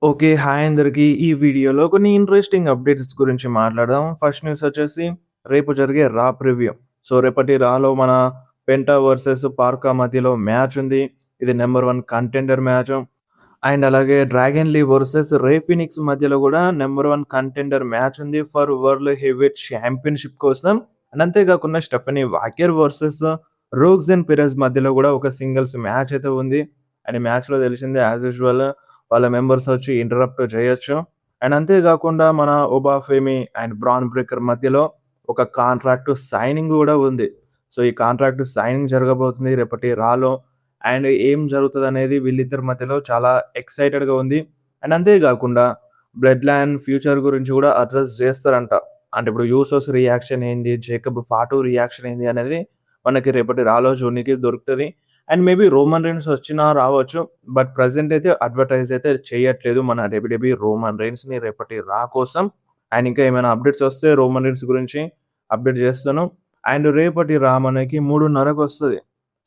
Okay. Hi అందరికి. ఈ వీడియోలో కొన్ని ఇంట్రెస్టింగ్ అప్డేట్స్ గురించి మాట్లాడదాం. ఫస్ట్ న్యూస్ వచ్చేసి రేపు జరిగే రా ప్రివ్యూ. సో, రేపటి రాలో మన పెంటా వర్సెస్ పార్కా మధ్యలో మ్యాచ్ ఉంది. ఇది నంబర్ 1 కంటెండర్ మ్యాచ్. అండ్ అలాగే డ్రాగన్ లీ వర్సెస్ రే ఫినిక్స్ మధ్యలో కూడా నంబర్ 1 కంటెండర్ మ్యాచ్ ఉంది ఫర్ వరల్డ్ హెవీవెయిట్ ఛాంపియన్‌షిప్ కోసం. అండ్ అంతేకాకుండా స్టెఫనీ వాకర్ వర్సెస్ రోగ్జెన్ పెరెజ్ మధ్యలో కూడా ఒక సింగిల్స్ మ్యాచ్ అయితే ఉంది. అండ్ ఈ మ్యాచ్‌లో తెలిసిందే యాస్ యూజువల్ వాళ్ళ మెంబర్స్ వచ్చి ఇంటరప్ట్ చేయొచ్చు. అండ్ అంతేకాకుండా మన ఒబాఫెమి అండ్ బ్రాన్ బ్రేకర్ మధ్యలో ఒక కాంట్రాక్ట్ సైనింగ్ గూడా ఉంది. సో, ఈ కాంట్రాక్ట్ సైనింగ్ జరగబోతుంది రేపటి రాలో. అండ్ ఏం జరుగుతదనేది వీళ్ళిద్దరి మధ్యలో చాలా ఎక్సైటెడ్‌గా ఉంది. అండ్ అంతే గాకుండా బ్లడ్ లైన్ ఫ్యూచర్ గురించి గూడా అడ్రెస్ జేస్తారంట. అంటే ఇప్పుడు యూసోస్ రియాక్షన్ ఏంది? జేకబ్ ఫాటు రియాక్షన్ ఏంది? అనేది మనకి రేపటి రాలో చూడనీకి దొరుకుతది. అండ్ మేబీ రోమన్ రీన్స్ వచ్చినా రావచ్చు. బట్ ప్రెజెంట్ అయితే అడ్వర్టైజ్ అయితే చేయట్లేదు మన డబ్ల్యూడబ్ల్యూఈ రోమన్ రీన్స్‌ని రేపటి రా కోసం. అండ్ ఇంకా ఏమైనా అప్డేట్స్ వస్తే రోమన్ రీన్స్ గురించి అప్డేట్ చేస్తాను. అండ్ రేపటి రా మనకి 3:30కొస్తది.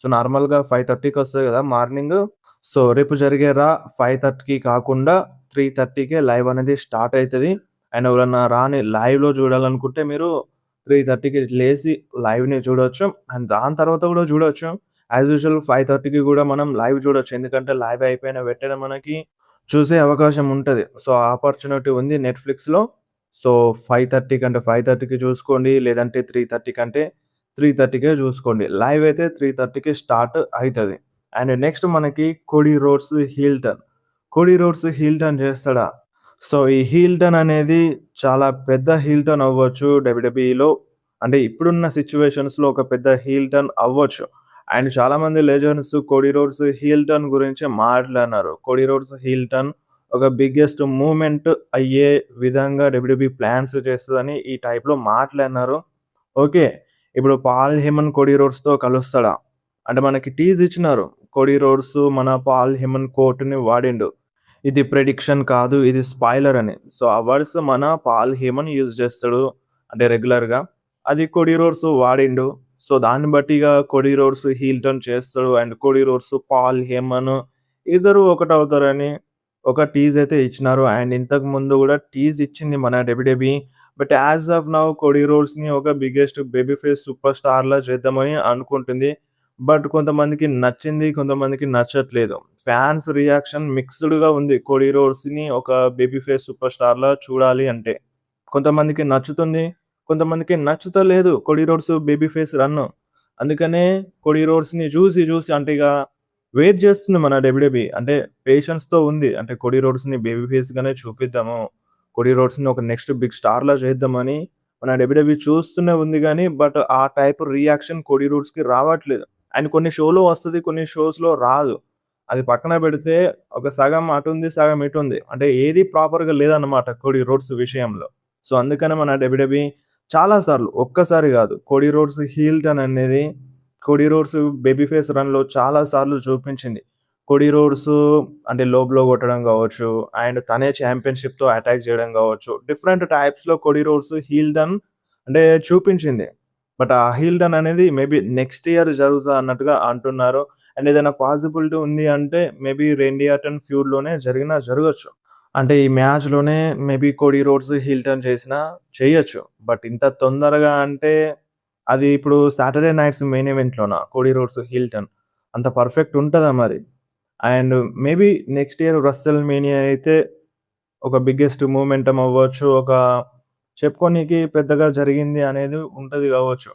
సో, నార్మల్‌గా 5:30కి వస్తది కదా మార్నింగు. సో, రేపు జరిగే రా 5:30కి కాకుండా 3:30కే లైవ్ అనేది స్టార్ట్ అయితది. అండ్ ఎవరన్నా రాని లైవ్‌లో చూడాలనుకుంటే మీరు 3:30కి లేసి లైవ్‌ని చూడొచ్చు. అండ్ దాని తర్వాత కూడా చూడొచ్చు. యాజ్ యూజువల్ 5:30కి గూడా మనం లైవ్ చూడొచ్చు. ఎందుకంటే లైవ్ అయిపోయిన వెంటనే మనకి చూసే అవకాశం ఉంటది. సో, ఆపర్చునిటీ ఉంది నెట్‌ఫ్లిక్స్‌లో. సో, 5:30 కంటే 5:30కి చూసుకోండి. లేదంటే 3:30 కంటే 3:30కే చూసుకోండి. లైవ్ అయితే 3:30కి స్టార్ట్ అయితది. అండ్ నెక్స్ట్ మనకి Cody Rhodes, heel turn. Cody Rhodes heel turn చేస్తాడా? సో, ఈ హీల్ టర్న్ అనేది చాలా పెద్ద హీల్ టర్న్ అవ్వచ్చు డబ్ల్యూడబ్ల్యూఈలో. అంటే ఇప్పుడున్న సిట్యుయేషన్స్‌లో ఒక పెద్ద హీల్ టర్న్ అవ్వచ్చు. అండ్ చాలామంది legends Cody Rhodes heel turn గురించి మాట్లాడినారు. కోడీ రోడ్స్ హీల్ టర్న్ ఒక బిగ్గెస్ట్ మూవ్‌మెంట్ అయ్యే విధంగా డబ్ల్యూడబ్ల్యూఈ ప్లాన్స్ చేస్తదని ఈ టైప్‌లో మాట్లాడినారు. ఓకే. ఇప్పుడు పాల్ హేమన్ కోడీ రోడ్స్‌తో కలుస్తాడా? అంటే మనకి టీజ్ ఇచ్చినారు. కోడీ రోడ్స్ మన పాల్ హేమన్ కోట్‌ని వాడిండు. ఇది ప్రిడిక్షన్ కాదు. ఇది స్పాయిలర్ అని. సో, ఆ వర్డ్స్ మన పాల్ హేమన్ యూజ్ చేస్తాడు. అంటే రెగ్యులర్‌గా. అది కోడీ రోడ్స్ వాడిండు. సో, దాన్ని బట్టి ఇగ కోడీ రోడ్స్ హీల్ టర్న్ చేస్తాడు. And Cody Rhodes, Paul Heyman ఇద్దరు ఒకటవుతారని ఒక టీజ్ అయితే ఇచ్చినారు. అండ్ ఇంతకు ముందు గూడా టీజ్ ఇచ్చింది మన WWE. But as of now Cody రోడ్స్‌ని ఒక బిగ్గెస్ట్ బేబీ ఫేస్ సూపర్ స్టార్‌లా చేద్దామని అనుకుంటుంది. బట్ కొంతమందికి నచ్చింది. కొంతమందికి నచ్చట్లేదు. ఫ్యాన్స్ రియాక్షన్ మిక్స్‌డ్‌గా ఉంది. కోడీ రోడ్స్‌ని ఒక బేబీ ఫేస్ సూపర్ స్టార్‌లా చూడాలి అంటే. కొంతమందికి నచ్చుతుంది. కొంతమందికి నచ్చుతలేదు Cody Rhodes baby face run. అందుకనే కోడీ రోడ్స్‌ని చూసి అంటే ఇగ వెయిట్ చేస్తుంది మన డబ్ల్యూడబ్ల్యూఈ. అంటే పేషెన్స్‌తో ఉంది. అంటే కోడీ రోడ్స్‌ని బేబీ ఫేస్‌గానే చూపిద్దాము. కోడీ రోడ్స్‌ని ఒక నెక్స్ట్ బిగ్ స్టార్‌లా చేద్దామని మన డబ్ల్యూడబ్ల్యూఈ చూస్తూనే ఉంది గానీ, బట్ ఆ టైప్ రియాక్షన్ కోడీ రోడ్స్‌కి రావట్లేదు. అండ్ కొన్ని షోలో వస్తది. కొన్ని షోస్‌లో రాదు. అది పక్కన పెడితే ఒక సగం అటుంది, సగం ఇటుంది. అంటే ఏది ప్రాపర్‌గా లేదన్నమాట కోడీ రోడ్స్ విషయంలో. సో, అందుకనే మన డబ్ల్యూడబ్ల్యూఈ చాలా సార్లు ఒక్కసారి గాదు. కోడీ రోడ్స్ హీల్ టర్న్ అనేది కోడీ రోడ్స్ బేబీ ఫేస్ రన్‌లో చాలా సార్లు చూపించింది. కోడీ రోడ్స్ అంటే లో బ్లో కొట్టడం గావచ్చు, అండ్ తనే ఛాంపియన్‌షిప్‌తో అటాక్ చేయడం గావచ్చు. డిఫరెంట్ టైప్స్‌లో కోడీ రోడ్స్ హీల్ టర్న్ అంటే చూపించింది. బట్ ఆ హీల్ టర్న్ అనేది మేబీ నెక్స్ట్ ఇయర్ జరుగుతదన్నట్టుగా అంటున్నారు. అండ్ ఏదైనా పాసిబిలిటీ ఉంది అంటే మేబీ రెండీ ఆర్టన్ ఫ్యూడ్‌లోనే జరగొచ్చు. అంటే ఈ మ్యాచ్‌లోనే maybe Cody Rhodes heel turn చేసినా చేయొచ్చు. బట్ ఇంత తొందరగా అంటే అది ఇప్పుడు సాటర్‌డే నైట్స్ మెయిన్ ఈవెంట్‌లోనా కోడీ రోడ్స్ హీల్ టర్న్ అంత పర్ఫెక్ట్ ఉంటదా మరి? And maybe next year WrestleMania అయితే ఒక బిగ్గెస్ట్ మూమెంటమ్ అవ్వచ్చు. ఒక చెప్పుకోనీకి పెద్దగా జరిగింది అనేది ఉంటది గావచ్చు.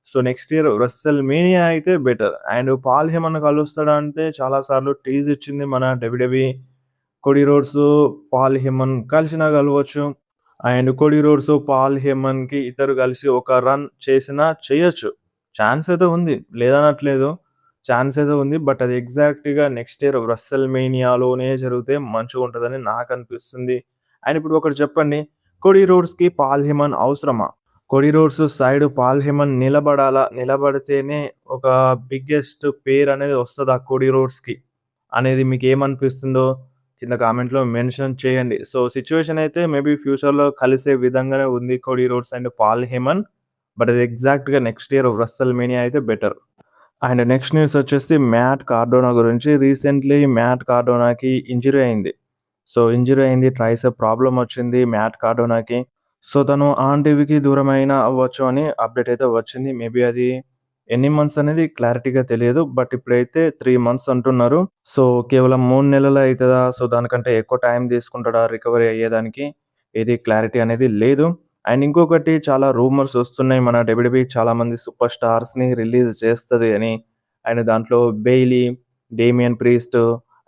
So, next year WrestleMania అయితే బెటర్. అండ్ పాల్ హేమన్ కలుస్తాడా అంటే చాలా సార్లు టీజ్ ఇచ్చింది మన WWE. Cody Rhodes, Paul Heyman కలిసినా కలవచ్చు. అండ్ కోడీ రోడ్స్, పాల్ హేమన్‌కి ఇద్దరు కలిసి ఒక రన్ చేసినా చేయొచ్చు. ఛాన్స్ అయితే ఉంది. లేదనట్లేదు. ఛాన్స్ అయితే ఉంది. బట్ అది ఎగ్జాక్ట్‌గా నెక్స్ట్ ఇయర్ రస్సెల్ మేనియాలోనే జరిగితే మంచిగుంటదని నాకనిపిస్తుంది. అండ్ ఇప్పుడు ఒకటి చెప్పండి. కోడీ రోడ్స్‌కి పాల్ హేమన్ అవసరమా? Cody Rhodes side Paul Heyman నిలబడాలా? నిలబడితేనే ఒక బిగ్గెస్ట్ పేరనేది వస్తదా కోడీ రోడ్స్‌కి? అనేది మీకేమనిపిస్తుందో కింద కామెంట్‌లో మెన్షన్ చేయండి. సో, సిట్యుయేషన్ అయితే మేబీ ఫ్యూచర్‌లో కలిసే విధంగానే ఉంది Cody Rhodes and Paul Heyman. But అది ఎగ్జాక్ట్‌గా నెక్స్ట్ ఇయర్ రస్సెల్ మేనియా అయితే బెటర్. అండ్ నెక్స్ట్ న్యూస్ వచ్చేసి మ్యాట్ కార్డోనా గురించి. రీసెంట్‌లీ మ్యాట్ కార్డోనాకి ఇంజ్యూరీ అయింది. సో, ఇంజ్యూరీ అయింది. ట్రైసెప్ ప్రాబ్లమ్ వచ్చింది మ్యాట్ కార్డోనాకి. సో, తను ఆన్ టీవీకి దూరమైనా అవ్వచ్చు అని అప్డేట్ అయితే వచ్చింది. మేబీ అది ఎన్ని మంత్స్ అనేది క్లారిటీగా తెలియదు. బట్ ఇప్పుడైతే 3 మంత్స్ అంటున్నారు. సో, కేవలం 3 నెలలే అయితదా? సో, దానికంటే ఎక్కువ టైం తీసుకుంటాడా రికవరీ అయ్యేదానికి? ఏది క్లారిటీ అనేది లేదు. అండ్ ఇంకొకటి చాలా రూమర్స్ వస్తున్నాయి. మన డబ్ల్యూడబ్ల్యూఈ చాలామంది సూపర్ స్టార్స్‌ని రిలీజ్ చేస్తది అని. అండ్ దాంట్లో Bailey, Damian Priest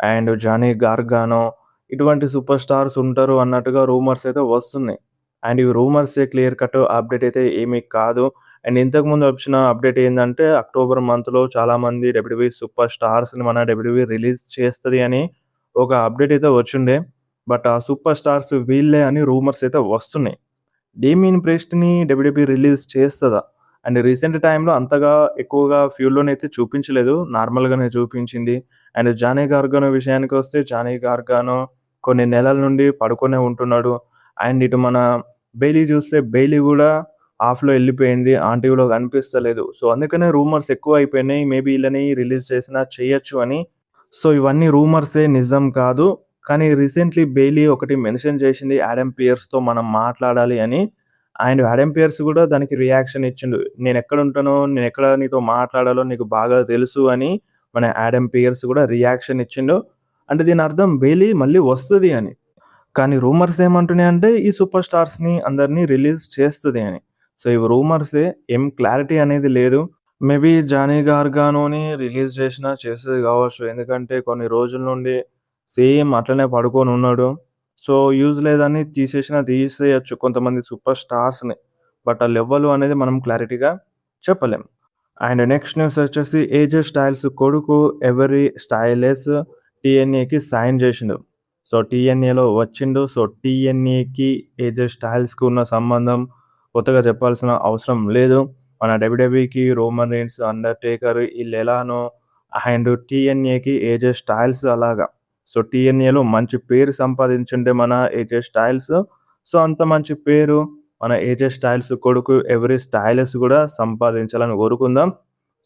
and Johnny Gargano ఇటువంటి సూపర్ స్టార్స్ ఉంటారు అన్నట్టుగా రూమర్స్ అయితే వస్తున్నాయి. అండ్ ఈ రూమర్సే క్లియర్ కట్ అప్డేట్ అయితే ఏమీ కాదు. అండ్ ఇంతకుముందు వచ్చిన అప్డేట్ ఏందంటే అక్టోబర్ మంత్‌లో చాలామంది డబ్ల్యూడబ్ల్యూఈ సూపర్ స్టార్స్‌ని మన డబ్ల్యూడబ్ల్యూఈ రిలీజ్ చేస్తది అని ఒక అప్డేట్ అయితే వచ్చుండే. బట్ ఆ సూపర్ స్టార్స్ వీళ్ళే అని రూమర్స్ అయితే వస్తున్నాయి. డేమియన్ ప్రీస్ట్‌ని డబ్ల్యూడబ్ల్యూఈ రిలీజ్ చేస్తదా? అండ్ రీసెంట్ టైమ్‌లో అంతగా ఎక్కువగా ఫ్యూల్‌లోనైతే చూపించలేదు. నార్మల్‌గానే చూపించింది. అండ్ జానీ గార్గానో విషయానికొస్తే జానీ గార్గానో కొన్ని నెలల నుండి పడుకొనే ఉంటున్నాడు. అండ్ ఇటు మన బెయిలీ చూస్తే బెయిలీ గూడా ఆఫ్‌లో ఎళ్ళిపోయింది. ఆన్ టీవీలో కనిపిస్తలేదు. సో, అందుకనే రూమర్స్ ఎక్కువైపోయినాయి. మేబీ ఈళ్ళని రిలీజ్ చేసినా చేయొచ్చు అని. సో, ఇవన్నీ రూమర్సే నిజం కాదు. కానీ రీసెంట్‌లీ బెయిలీ ఒకటి మెన్షన్ చేసింది యాడమ్ పియర్స్‌తో మనం మాట్లాడాలి అని. అండ్ యాడమ్ పియర్స్ గూడా దానికి రియాక్షన్ ఇచ్చిండు. నేనెక్కడుంటానో, నేనెక్కడ నీతో మాట్లాడాలో నీకు బాగా తెలుసు అని మన యాడమ్ పియర్స్ గూడా రియాక్షన్ ఇచ్చిండు. అంటే దీని అర్థం బెయిలీ మళ్ళీ వస్తది అని. కానీ రూమర్స్ ఏమంటున్నాయంటే ఈ సూపర్ స్టార్స్‌ని అందరిని రిలీజ్ చేస్తది అని. సో, ఇవి రూమర్సే ఏం క్లారిటీ అనేది లేదు. మేబీ జానీ గార్గానోని రిలీజ్ చేసినా చేసేది కావచ్చు. ఎందుకంటే కొన్ని రోజుల నుండి సేమ్ అట్లనే పడుకొనున్నాడు. సో, యూజ్ లేదని తీసేసినా తీసేయొచ్చు కొంతమంది సూపర్ స్టార్స్‌ని. బట్ ఆళ్ళెవ్వలు అనేది మనం క్లారిటీగా చెప్పలేం. అండ్ నెక్స్ట్ న్యూస్ వచ్చేసి ఏజే స్టైల్స్ కొడుకు ఎవరీ స్టైలెస్ టీఎన్ఏకి సైన్ చేసిండు. సో, టీఎన్ఏలో వచ్చిండు. సో, టీఎన్ఏకి ఏజే స్టైల్స్‌కి ఉన్న సంబంధం కొత్తగా చెప్పాల్సిన అవసరం లేదు. మన డబ్ల్యూడబ్ల్యూఈకి రోమన్ రీన్స్, అండర్‌టేకర్ ఈళ్ళెలానో అండ్ టీఎన్ఏకి ఏజే స్టైల్స్ అలాగా. సో, టీఎన్ఏలో మంచి పేరు సంపాదించుండే మన ఏజే స్టైల్స్. సో, అంత మంచి పేరు మన ఏజే స్టైల్స్ కొడుకు ఎవరీ స్టైలస్ గూడా సంపాదించాలని కోరుకుందాం.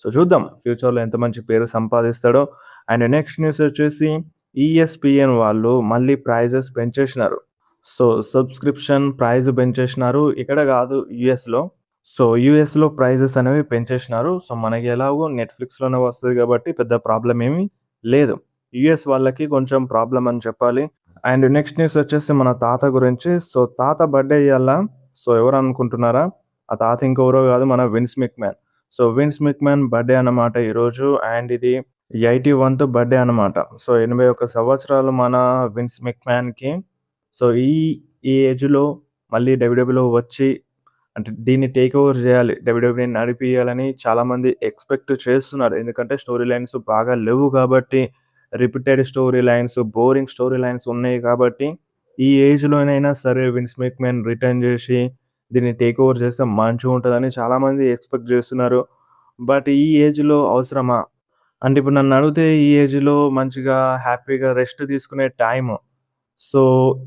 సో, చూద్దాం ఫ్యూచర్‌లో ఎంత మంచి పేరు సంపాదిస్తాడో. అండ్ నెక్స్ట్ న్యూస్ వచ్చేసి ఈఎస్‌పీఎన్ వాళ్ళు మళ్ళీ ప్రైజెస్ పెంచేసినారు. సో, సబ్‌స్క్రిప్షన్ ప్రైస్ పెంచేసినారు. ఇక్కడ గాదు యూఎస్‌లో. సో, యూఎస్‌లో ప్రైజెస్ అనేవి పెంచేసినారు. సో, మనకి ఎలాగో నెట్‌ఫ్లిక్స్‌లోనే వస్తది కాబట్టి పెద్ద ప్రాబ్లమ్ ఏమీ లేదు. యూఎస్ వాళ్ళకి కొంచెం ప్రాబ్లమ్ అని చెప్పాలి. అండ్ నెక్స్ట్ న్యూస్ వచ్చేసి మన తాత గురించి. సో, తాత బర్త్‌డే ఇయ్యాల. సో, ఎవరనుకుంటున్నారా? ఆ తాత ఇంకెవరో గాదు మన Vince McMahon. So, Vince McMahon birthday అన్నమాట ఈరోజు. అండ్ ఇది 81థ్ బర్త్‌డే అన్నమాట. సో, 81 సంవత్సరాలు మన విన్స్ మెక్‌మ్యాన్‌కి. సో, ఈ ఏజ్‌లో మళ్ళీ డబ్ల్యూడబ్ల్యూలో వచ్చి అంటే దీన్ని టేక్ ఓవర్ జేయాలి. డబ్ల్యూడబ్ల్యూని నడిపియాలని చాలామంది ఎక్స్‌పెక్ట్ చేస్తున్నారు. ఎందుకంటే స్టోరీ లైన్స్ బాగా లేవు గాబట్టి, repeated story lines, boring story lines ఉన్నాయి కాబట్టి, ఈ ఏజ్‌లోనైనా సరే విన్స్ మెక్‌మ్యాన్ రిటర్న్ జేసి దీన్ని టేక్ ఓవర్ చేస్తే మంచిగుంటదని చాలామంది ఎక్స్‌పెక్ట్ జేస్తున్నారు. బట్ ఈ ఏజ్‌లో అవసరమా? అంటే ఇప్పుడు నన్నడిగితే ఈ ఏజ్‌లో మంచిగా హ్యాపీగా రెస్ట్ తీసుకునే టైము. సో,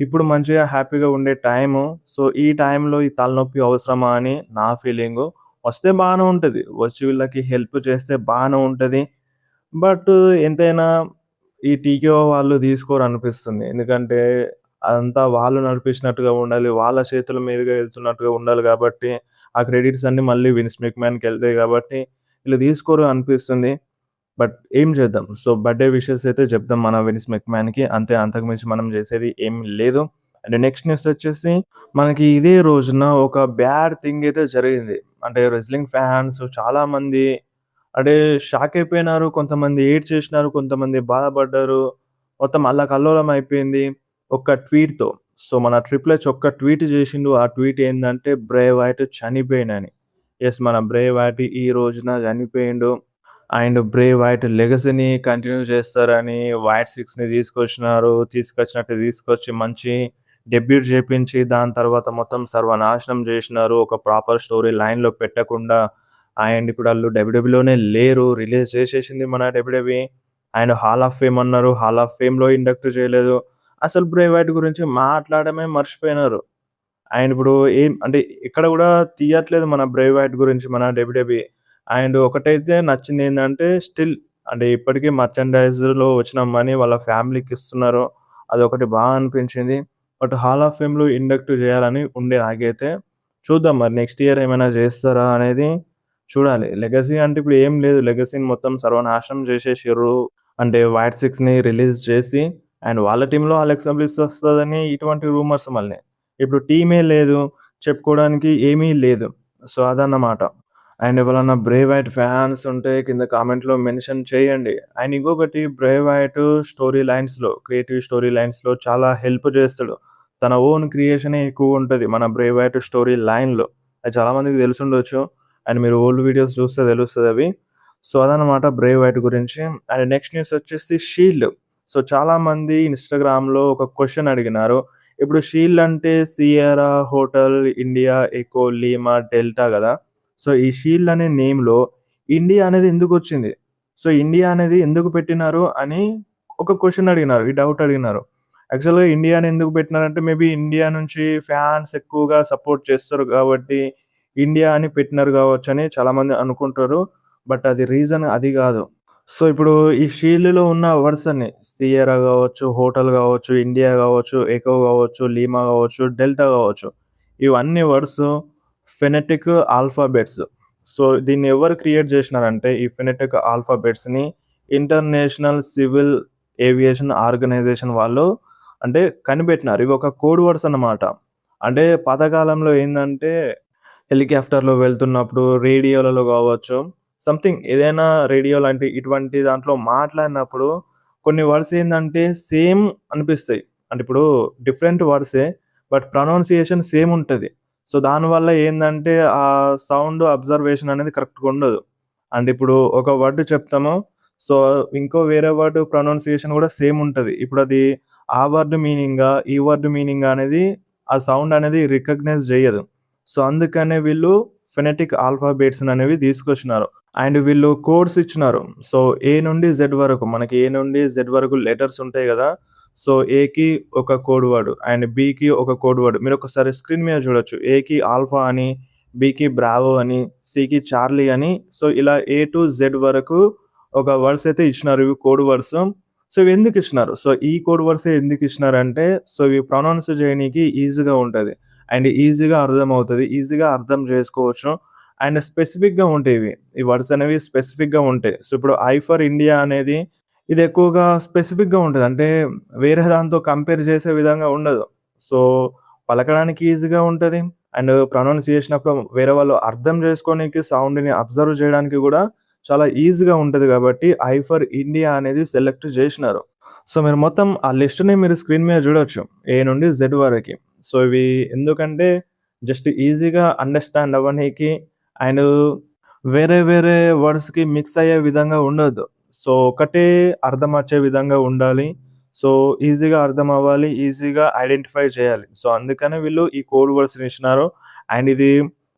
ఇప్పుడు మంచిగా హ్యాపీగా ఉండే టైము. సో, ఈ టైంలో ఈ తలనొప్పి అవసరమా అని నా ఫీలింగు. వస్తే బానే ఉంటది. వచ్చి వీళ్ళకి హెల్ప్ చేస్తే బానే ఉంటది. బట్ ఎంతైనా ఈ టీకేఓ వాళ్ళు తీసుకోరనిపిస్తుంది. ఎందుకంటే అదంతా వాళ్ళు నడిపించినట్టుగా ఉండాలి. వాళ్ళ చేతుల మీదుగా ఎళ్తున్నట్టుగా ఉండాలి కాబట్టి, ఆ క్రెడిట్స్ అన్నీ మళ్ళీ విన్స్ మెక్‌మ్యాన్‌కెళ్తాయి కాబట్టి, వీళ్ళు తీసుకోరు అనిపిస్తుంది. బట్ ఏం చేద్దాం? సో, బర్త్‌డే విషెస్ అయితే చెప్దాం మన విన్స్ మెక్‌మ్యాన్‌కి. అంతే అంతకు మించి మనం చేసేది ఏమి లేదు. అండ్ నెక్స్ట్ న్యూస్ వచ్చేసి మనకి ఇదే రోజున ఒక బ్యాడ్ థింగ్ అయితే జరిగింది. అంటే రెజ్లింగ్ ఫ్యాన్స్ చాలామంది అంటే షాక్ అయిపోయినారు. కొంతమంది ఏడ్చేసినారు. కొంతమంది బాధపడ్డారు. మొత్తం అల్లకల్లోలం అయిపోయింది. ఒక ట్వీట్‌తో. సో, మన ట్రిపుల్ హెచ్ ఒక్క ట్వీట్ చేసిండు. ఆ ట్వీట్ ఏందంటే బ్రే వైట్ చనిపోయిండని. యెస్ మన బ్రే వైట్ ఈ రోజున చనిపోయిండు. అండ్ బ్రే వైట్ లెగసీని కంటిన్యూ చేస్తారని వైట్ 6ని తీసుకొచ్చినారు. తీసుకొచ్చినట్టు తీసుకొచ్చి మంచి డెబ్యూట్ చేపించి దాని తర్వాత మొత్తం సర్వనాశనం చేసినారు. ఒక ప్రాపర్ స్టోరీ లైన్‌లో పెట్టకుండా. అండ్ ఇప్పుడు ఆళ్ళు డబ్ల్యూడబ్ల్యూలోనే లేరు. రిలీజ్ చేసేసింది మన WWE. And hall of fame అన్నారు. హాల్ ఆఫ్ ఫేమ్‌లో ఇండక్ట్ చేయలేదు. అసలు బ్రే వైట్ గురించి మాట్లాడడమే మర్చిపోయినారు. అండ్ ఇప్పుడు ఏం అంటే ఇక్కడ గూడా తీయట్లేదు మన బ్రే వైట్ గురించి మన డబ్ల్యూడబ్ల్యూఈ. అండ్ ఒకటైతే నచ్చిందేందంటే స్టిల్ అంటే ఇప్పటికి మర్చండైజ్‌లో వచ్చిన మనీ వాళ్ళ ఫ్యామిలీకి ఇస్తున్నారు. అదొకటి అనిపించింది. బట్ హాల్ ఆఫ్ ఫేమ్‌లో ఇండక్ట్ చేయాలని ఉండే నాకైతే. చూద్దాం మరి నెక్స్ట్ ఇయర్ ఏమైనా చేస్తారా అనేది చూడాలి. లెగసీ అంటే ఇప్పుడు ఏం లేదు. లెగసీని మొత్తం సర్వనాశనం చేసేసిర్రు. అంటే వైట్ సిక్స్‌ని రిలీజ్ చేసి అండ్ వాళ్ళ టీమ్‌లో అలెక్సా బ్లిస్ వస్తదని ఇటువంటి రూమర్స్ మళ్ళీ. ఇప్పుడు టీమే లేదు. చెప్పుకోవడానికి ఏమీ లేదు. సో, అదన్నమాట. అండ్ ఎవరైనా 'బ్రేవ్ వైట్' ఫ్యాన్స్ ఉంటే కింద కామెంట్‌లో మెన్షన్ చేయండి. అండ్ ఇంకొకటి 'బ్రేవ్ వైట్' స్టోరీ లైన్స్‌లో, క్రియేటివ్ స్టోరీ లైన్స్‌లో చాలా హెల్ప్ చేస్తాడు. తన ఓన్ క్రియేషనే ఎక్కువుంటది మన 'బ్రేవ్ వైట్' స్టోరీ లైన్‌లో. అది చాలా మందికి తెలిసుండొచ్చు. అండ్ మీరు ఓల్డ్ వీడియోస్ చూస్తే తెలుస్తదవి. సో, అదనమాట 'బ్రేవ్ వైట్' గురించి. అండ్ నెక్స్ట్ న్యూస్ వచ్చేసి 'షీల్డ్'. సో, చాలామంది ఇన్‌స్టాగ్రామ్‌లో ఒక క్వెషన్ అడిగినారు. ఇప్పుడు 'షీల్డ్' అంటే Sierra, Hotel, India, Echo, Lima, Delta గదా! సో, ఈ 'షీల్డ్' అనే నేమ్‌లో ఇండియా అనేది ఎందుకొచ్చింది? సో, ఇండియా అనేది ఎందుకు పెట్టినారు అని ఒక క్వెషన్ అడిగినారు. ఈ డౌట్ అడిగినారు. యాక్చువల్‌గా ఇండియాని ఎందుకు పెట్టినారంటే మేబీ ఇండియా నుంచి ఫ్యాన్స్ ఎక్కువగా సపోర్ట్ చేస్తారు గాబట్టి, ఇండియా అని పెట్టినారు గావచ్చని చాలామంది అనుకుంటారు. బట్ అది రీజన్ అది గాదు. సో, ఇప్పుడు ఈ 'షీల్డ్‌లో' ఉన్న వర్డ్స్ అన్నీ సియరా గావచ్చు, హోటల్ గావచ్చు, ఇండియా గావచ్చు, ఎకో గావచ్చు, లీమా గావచ్చు, డెల్టా గావచ్చు. ఇవన్నీ వర్డ్స్ ఫెనెటిక్ ఆల్ఫాబెట్స్. సో, దీన్ని ఎవరు క్రియేట్ జేసినారంటే ఈ ఫెనెటిక్ ఆల్ఫాబెట్స్‌ని ఇంటర్నేషనల్ సివిల్ ఏవియేషన్ ఆర్గనైజేషన్ వాళ్ళు అంటే కనిపెట్టినారు. ఇవి ఒక కోడ్ వర్డ్స్ అన్నమాట. అంటే పాతకాలంలో ఏందంటే హెలికాప్టర్‌లో వెళ్తున్నప్పుడు రేడియోలలో గావచ్చు, సంథింగ్ ఏదైనా రేడియో లాంటి ఇటువంటి దాంట్లో మాట్లాడినప్పుడు కొన్ని వర్డ్స్ ఏందంటే సేమ్ అనిపిస్తాయి. అంటే ఇప్పుడు డిఫరెంట్ వర్డ్సే బట్ ప్రొనౌన్సియేషన్ సేమ్ ఉంటది. సో, దానివల్ల ఏందంటే ఆ సౌండ్ అబ్జర్వేషన్ అనేది కరెక్ట్‌గా ఉండదు. అండ్ ఇప్పుడు ఒక వర్డ్ చెప్తాము. సో, ఇంకో వేరే వర్డ్ ప్రొనౌన్సియేషన్ గూడా సేమ్ ఉంటది. ఇప్పుడది ఆ వర్డ్ మీనింగా, ఈ వర్డ్ మీనింగా అనేది ఆ సౌండ్ అనేది రికగ్నైజ్ జేయదు. సో, అందుకనే వీళ్ళు ఫెనెటిక్ ఆల్ఫాబెట్స్‌ననేవి తీసుకొచ్చినారు. అండ్ వీళ్ళు కోడ్స్ ఇచ్చినారు. సో, ఏ నుండి జెడ్ వరకు మనకి ఏ నుండి జెడ్ వరకు లెటర్స్ ఉంటాయి గదా! సో, ఏకి ఒక కోడ్ వర్డ్ అండ్ బికి ఒక కోడ్ వర్డ్. మీరొకసారి స్క్రీన్ మీద చూడొచ్చు. ఏకి ఆల్ఫా అని, బికి బ్రావో అని, సికి చార్లీ అని సో, ఇలా ఏ టు జెడ్ వరకు ఒక వర్డ్స్ అయితే ఇచ్చినారు. ఇవి కోడ్ వర్డ్స్. సో, ఇవి ఎందుకిచ్చినారు? సో, ఈ కోడ్ వర్డ్సే ఎందుకిచ్చినారంటే సో, ఇవి ప్రొనౌన్స్ చేయనీకి ఈజీగా ఉంటది. అండ్ ఈజీగా అర్థమవుతది. ఈజీగా అర్థం జేసుకోవచ్చు. అండ్ స్పెసిఫిక్‌గా ఉంటాయి ఇవి. ఈ వర్డ్స్ అనేవి స్పెసిఫిక్‌గా ఉంటాయి. సో, ఇప్పుడు 'ఐ ఫర్ ఇండియా' అనేది ఇది ఎక్కువగా స్పెసిఫిక్‌గా ఉంటది. అంటే వేరే దాంతో కంపేర్ చేసే విధంగా ఉండదు. సో, పలకడానికి ఈజీగా ఉంటది. అండ్ ప్రొనౌన్స్ చేసినప్పుడు వేరే వాళ్ళు అర్థం చేసుకోనీకి, సౌండ్‌ని అబ్జర్వ్ చేయడానికి గూడా చాలా ఈజీగా ఉంటది గాబట్టి 'ఐ ఫర్ ఇండియా' అనేది సెలెక్ట్ జేసినారు. సో, మీరు మొత్తం ఆ లిస్ట్‌ని మీరు స్క్రీన్ మీద జూడొచ్చు. ఏ నుండి జెడ్ వరకి. సో, ఇవి ఎందుకంటే జస్ట్ ఈజీగా అండర్‌స్టాండ్ అవ్వనీకి అండ్ వేరే వేరే వర్డ్స్‌కి మిక్స్ అయ్యే విధంగా ఉండొద్దు. సో, ఒకటే అర్థమచ్చే విధంగా ఉండాలి. సో, ఈజీగా అర్థం అవ్వాలి. ఈజీగా ఐడెంటిఫై చేయాలి. సో, అందుకనే వీళ్ళు ఈ కోడ్ వర్డ్స్‌ని ఇచ్చినారు. అండ్ ఇది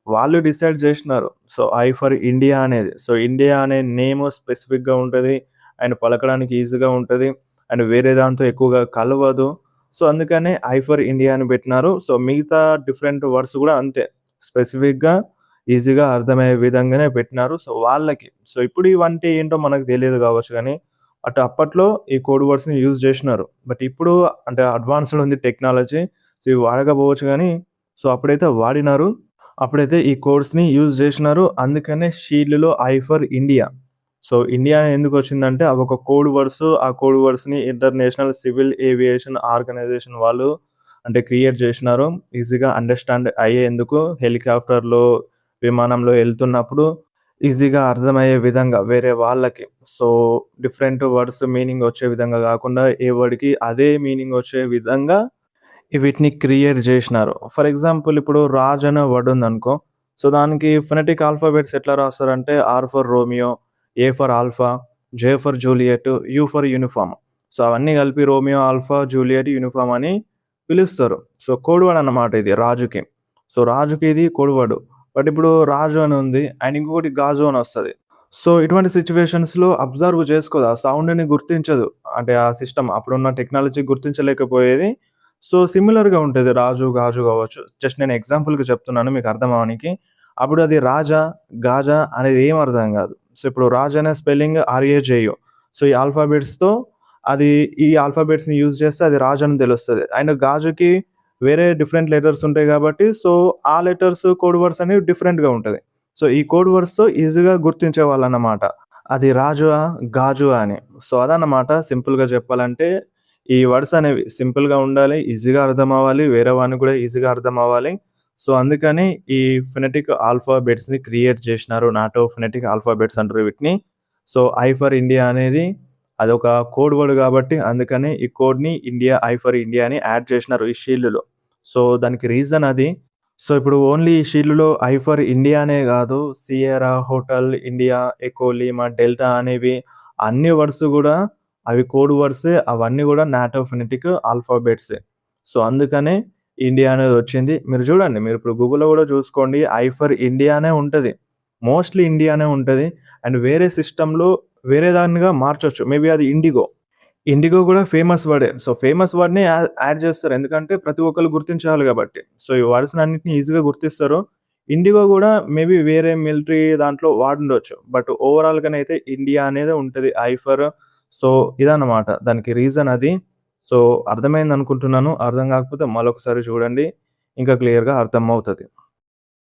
వాళ్ళు డిసైడ్ జేసినారు. సో, 'ఐ ఫర్ ఇండియా' అనేది. సో, ఇండియా అనే నేమ్ స్పెసిఫిక్‌గా ఉంటది. అండ్ పలకడానికి ఈజీగా ఉంటది. అండ్ వేరే దాంతో ఎక్కువగా కలవదు. సో, అందుకనే 'ఐ ఫర్ ఇండియా' అని పెట్టినారు. సో, మిగతా డిఫరెంట్ వర్డ్స్ గూడా అంతే. స్పెసిఫిక్‌గా ఈజీగా అర్థమయ్యే విధంగానే పెట్టినారు. సో, వాళ్ళకి. సో, ఇప్పుడు ఇవంటే ఏంటో మనకు తెలియదు గావచ్చు గానీ, అప్పట్లో ఈ కోడ్ వర్డ్స్‌ని యూజ్ జేసినారు. బట్ ఇప్పుడు అంటే అడ్వాన్స్‌డ్ ఉంది టెక్నాలజీ. సో, ఇవి వాడకపోవచ్చు గానీ, సో, అప్పుడైతే వాడినారు. అప్పుడైతే ఈ కోడ్స్‌ని యూజ్ జేసినారు. అందుకనే షీల్డ్‌లో 'I for India.' So, India ఎందుకొచ్చిందంటే అవొక కోడ్ వర్డ్స్. ఆ కోడ్ వర్డ్స్‌ని ఇంటర్నేషనల్ సివిల్ ఏవియేషన్ ఆర్గనైజేషన్ వాళ్ళు అంటే క్రియేట్ జేసినారు. ఈజీగా అండర్‌స్టాండ్ అయ్యేందుకు హెలికాప్టర్‌లో, విమానంలో ఎళ్తున్నప్పుడు ఈజీగా అర్థమయ్యే విధంగా వేరే వాళ్ళకి. సో, డిఫరెంట్ వర్డ్స్ మీనింగ్ వచ్చే విధంగా గాకుండా ఏ వర్డ్‌కి అదే మీనింగ్ వచ్చే విధంగా వీటిని క్రియేట్ జేసినారు. ఫర్ ఎగ్జాంపుల్ ఇప్పుడు 'రాజ్' అనే వర్డ్ ఉందనుకో. సో, దానికి ఫొనెటిక్ ఆల్ఫాబెట్స్ ఎట్లా రాస్తారంటే R for Romeo, A for alpha, J for Juliet, U for uniform. So, అవన్నీ కలిపి రోమియో, ఆల్ఫా, జూలియట్, యూనిఫార్మ్ అని పిలుస్తారు. సో, కోడ్ వర్డ్ అన్నమాట ఇది రాజుకి. సో, రాజుకి ఇది కోడ్ వర్డ్. బట్ ఇప్పుడు రాజు అని ఉంది. అండ్ ఇంకొకటి గాజు అని వస్తది. సో, ఇటువంటి సిట్యుయేషన్స్‌లో అబ్జర్వ్ చేసుకోదు. ఆ సౌండ్‌ని గుర్తించదు. అంటే ఆ సిస్టమ్ అప్పుడున్న టెక్నాలజీ గుర్తించలేకపోయేది. సో, సిమిలర్‌గా ఉంటది. రాజు, గాజు కావచ్చు. జస్ట్ నేను ఎగ్జాంపుల్‌కి చెప్తున్నాను మీకు అర్థం అవ్వనీకి. అప్పుడు అది రాజా, గాజా అనేది ఏం అర్థం కాదు. సో, ఇప్పుడు రాజ్ అనే స్పెల్లింగ్ ఆర్ఏజేయు. సో, ఈ ఆల్ఫాబెట్స్‌తో అది ఈ ఆల్ఫాబెట్స్‌ని యూజ్ చేస్తే అది రాజు అని తెలుస్తది. అండ్ గాజుకి వేరే డిఫరెంట్ లెటర్స్ ఉంటాయి కాబట్టి సో, ఆ లెటర్స్ కోడ్ వర్డ్స్ అనేవి డిఫరెంట్‌గా ఉంటది. సో, ఈ కోడ్ వర్డ్స్‌తో ఈజీగా గుర్తించేవాళ్ళన్నమాట. అది రాజువా? గాజువా అని. సో, అదన్నమాట సింపుల్‌గా చెప్పాలంటే. ఈ వర్డ్స్ అనేవి సింపుల్‌గా ఉండాలి. ఈజీగా అర్థమవ్వాలి. వేరే వానికి కూడా ఈజీగా అర్థమవ్వాలి. సో, అందుకని ఈ ఫొనెటిక్ ఆల్ఫాబెట్స్‌ని క్రియేట్ చేసినారు. నాటో ఫొనెటిక్ ఆల్ఫాబెట్స్ అంటారు వీటిని. సో, ఐ ఫర్ ఇండియా అనేది అదొక కోడ్ వర్డ్ కాబట్టి అందుకని ఈ కోడ్‌ని ఇండియా, ఐ ఫర్ ఇండియా అని యాడ్ చేసినారు ఈ షీల్డ్‌లో. సో, దానికి రీజన్ అది. సో, ఇప్పుడు ఓన్లీ ఈ షీల్డ్‌లో ఐ ఫర్ ఇండియా అనే గాదు. Sierra, Hotel, India, Echo, Lima, Delta అనేవి అన్ని వర్డ్స్ గూడా అవి కోడ్ వర్డ్సే. అవన్నీ గూడా నాటో ఫొనెటిక్ ఆల్ఫాబెట్సే. సో, అందుకనే ఇండియా అనేదొచ్చింది. మీరు చూడండి. మీరిప్పుడు గూగుల్‌లో గూడా చూసుకోండి. ఐ ఫర్ ఇండియా అనే ఉంటది. మోస్ట్‌లీ ఇండియా అనే ఉంటది. అండ్ వేరే సిస్టమ్‌లో వేరే దాన్నిగా మార్చొచ్చు. మేబీ అది ఇండిగో. ఇండిగో గూడా ఫేమస్ వర్డే. సో, ఫేమస్ వర్డ్‌నే యాడ్ చేస్తారు. ఎందుకంటే ప్రతి ఒక్కళ్ళు గుర్తించాలి గాబట్టి. సో, ఈ వర్డ్స్‌నన్నిటిని ఈజీగా గుర్తిస్తారు. ఇండిగో గూడా మేబీ వేరే మిలిటరీ దాంట్లో వాడుండొచ్చు. బట్ ఓవరాల్‌గానైతే ఇండియా అనేదే ఉంటది. ఐ ఫర్ సో, ఇదన్నమాట. దానికి రీజన్ అది. సో, అర్థమైందనుకుంటున్నాను. అర్థం కాకపోతే మళ్ళొకసారి చూడండి. ఇంకా క్లియర్‌గా అర్థమవుతది.